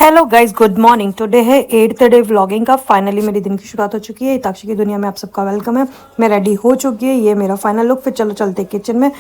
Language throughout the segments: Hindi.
Hello guys, good morning. Today है 8th डे व्लॉगिंग का। फाइनली मेरी दिन की शुरुआत हो चुकी है। ताक्षी की दुनिया में आप सबका वेलकम है। मैं रेडी हो चुकी है, ये मेरा फाइनल लुक। फिर चलो चलते किचन में।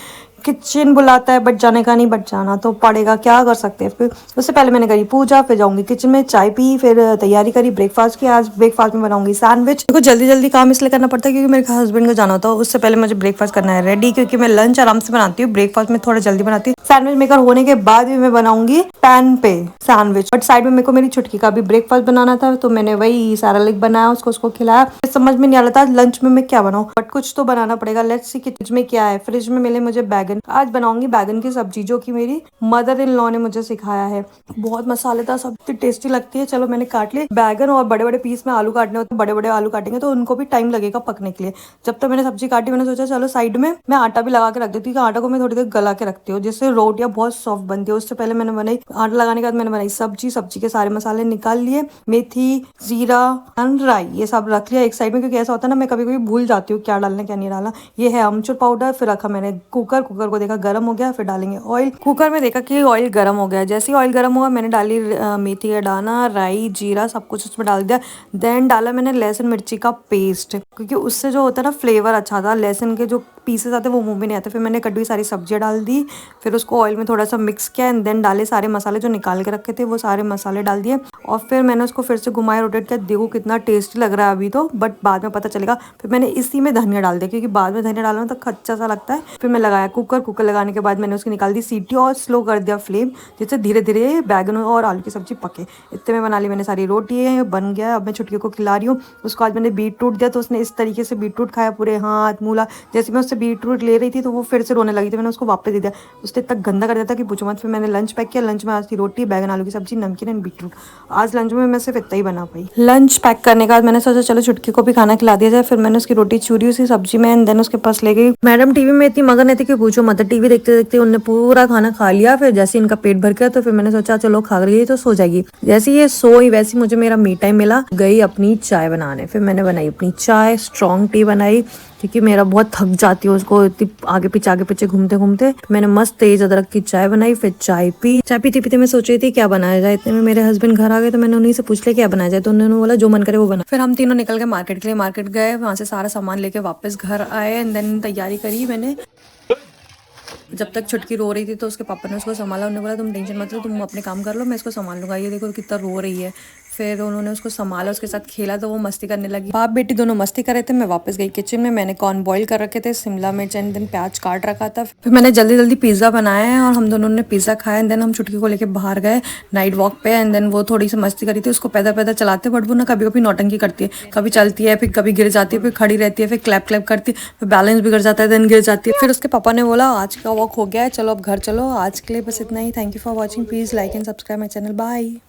किचन बुलाता है बट जाने का नहीं, बट जाना तो पड़ेगा, क्या कर सकते हैं। फिर उससे पहले मैंने करी पूजा, फिर जाऊंगी किचन में, चाय पी, फिर तैयारी करी ब्रेकफास्ट की। आज ब्रेकफास्ट में बनाऊंगी सैंडविच। देखो जल्दी जल्दी काम इसलिए करना पड़ता है क्योंकि मेरे हस्बैंड को जाना होता है। उससे पहले मुझे ब्रेकफास्ट करना है रेडी, क्योंकि मैं लंच आराम से बनाती हूँ, ब्रेकफास्ट में थोड़ा जल्दी बनाती हूँ। सैंडविच मेकर होने के बाद भी मैं बनाऊंगी पैन पे सैंडविच। बट साइड में मेरे को मेरी छुटकी का भी ब्रेकफास्ट बनाना था, तो मैंने वही सारा लिक बनाया, उसको खिलाया। समझ में नहीं आ रहा था लंच में मैं क्या बनाऊं, बट कुछ तो बनाना पड़ेगा। लेट्स सी फ्रिज में क्या है। फ्रिज में मिले मुझे बैगन। आज बनाऊंगी बैगन की सब्जी, जो कि मेरी मदर इन लॉ ने मुझे सिखाया है। बहुत मसालेदार सब्जी, टेस्टी लगती है। चलो मैंने काट लिए बैगन, और बड़े बड़े पीस में आलू काटने होते हैं। बड़े बड़े आलू काटेंगे तो उनको भी टाइम लगेगा पकने के लिए। जब तक मैंने सब्जी काटी, मैंने सोचा चलो साइड में मैं आटा भी लगा के रख देती हूँ। आटा को मैं थोड़ी देर गला के रखती हूँ, जिससे रोटियां बहुत सॉफ्ट बनती है। उससे पहले मैंने बनाई, आटा लगाने के बाद मैंने बनाई सब्जी। सब्जी के सारे मसाले निकाल लिए, मेथी, जीरा एंड राई, ये सब रख लिया एक साइड में, क्योंकि ऐसा होता है ना, मैं कभी कभी भूल जाती हूँ क्या डालना क्या नहीं डालना। ये है अमचूर पाउडर। फिर रखा मैंने कुकर को देखा गर्म हो गया, फिर डालेंगे ऑयल। कुकर में देखा कि ऑयल गर्म हो गया। जैसे ही ऑयल गर्म हुआ, मैंने डाली मेथी का दाना, राई, जीरा, सब कुछ उसमें डाल दिया। देन डाला मैंने लहसुन मिर्ची का पेस्ट, क्योंकि उससे जो होता है ना फ्लेवर अच्छा था। लहसुन के जो पीसेस आते हैं वो मुंह में नहीं आते। फिर मैंने कटी हुई सारी सब्जियां डाल दी, फिर उसको ऑयल में थोड़ा सा मिक्स किया, एंड देन डाले सारे मसाले जो निकाल के रखे थे, वो सारे मसाले डाल दिए। और फिर मैंने उसको फिर से घुमाया, रोटेट किया। देखो कितना टेस्टी लग रहा है अभी तो, बट बाद में पता चलेगा। फिर मैंने इसी में धनिया डाल दिया, क्योंकि बाद में धनिया डालना तो कच्चा सा लगता है। फिर मैं लगाया कुकर लगाने के बाद मैंने उसकी निकाल दी सीटी, और स्लो कर दिया फ्लेम, जिससे धीरे धीरे बैगन और आलू की सब्जी पके। इतने में बना ली मैंने सारी रोटी, बन गया। अब मैं छुटकी को खिला रही हूँ। उसको आज मैंने बीटरूट दिया, तो उसने इस तरीके से बीटरूट खाया, पूरे हाथ मूला। जैसे मैं उससे बीटरूट ले रही थी तो वो फिर से रोने लगी थी। मैंने उसको वापस दे दिया। उसने इतना गंदा कर दिया था कि पूछो मत। फिर मैंने लंच पैक किया। लंच में आज थी रोटी, बैगन आलू की सब्जी, नमकीन एंड बीटरूट। आज लंच में मैं सिर्फ इतना ही बना पाई। लंच पैक करने के बाद मैंने सोचा चलो छुटकी को भी खाना खिला दिया जाए। फिर मैंने उसकी रोटी चूरी उसी सब्जी में, एंड देन उसके पास ले गई। मैडम टीवी में इतनी मगन थी कि पूछो मत। टीवी देखते देखते उन्होंने पूरा खाना खा लिया। फिर जैसे इनका पेट भर गया, तो फिर मैंने सोचा चलो खा रही है तो सो जाएगी। जैसे ये सोई, वैसे मुझे मेरा मी टाइम मिला। गई अपनी चाय बनाने। फिर मैंने बनाई अपनी चाय, स्ट्रॉन्ग टी बनाई, क्योंकि मेरा बहुत थक जाती है उसको इतनी आगे पीछे घूमते घूमते। मैंने मस्त तेज अदरक की चाय बनाई, फिर चाय पी। चाय पीते पीते मैं सोच रही थी क्या बनाया जाए। इतने में मेरे हस्बैंड घर आ गए, तो मैंने उन्हीं से पूछ लिया क्या बनाया जाए। तो उन्होंने बोला जो मन करे वो बना। फिर हम तीनों निकल गए मार्केट के लिए। मार्केट गए, वहां से सारा सामान लेके वापस घर आए, एंड देन तैयारी करी मैंने। जब तक छुटकी रो रही थी तो उसके पापा ने उसको संभाला। उन्होंने बोला तुम टेंशन मत लो, तुम अपने काम कर लो, मैं इसको संभाल लूंगा। ये देखो कितना रो रही है। फिर उन्होंने उसको संभाला, उसके साथ खेला, तो वो मस्ती करने लगी। बाप बेटी दोनों मस्ती कर रहे थे। मैं वापस गई किचन में। मैंने कॉर्न बॉईल कर रखे थे, शिमला मिर्च एंड देन प्याज काट रखा था। फिर मैंने जल्दी जल्दी पिज्जा बनाया है, और हम दोनों ने पिज्जा खाया। एंड देन हम छुटकी को लेकर बाहर गए नाइट वॉक पे। एंड देन वो थोड़ी सी मस्ती करी थी, उसको पैदल पैदल चलाते, बट वो ना कभी कभी नौटंकी करती है। कभी चलती है, फिर कभी गिर जाती है, फिर खड़ी रहती है, फिर क्लैप क्लैप करती है, फिर बैलेंस बिगड़ जाता है, देन गिर जाती है। फिर उसके पापा ने बोला आज का वॉक हो गया है, चलो अब घर चलो। आज के लिए बस इतना ही। Thank you for watching. Please like and subscribe my channel. Bye.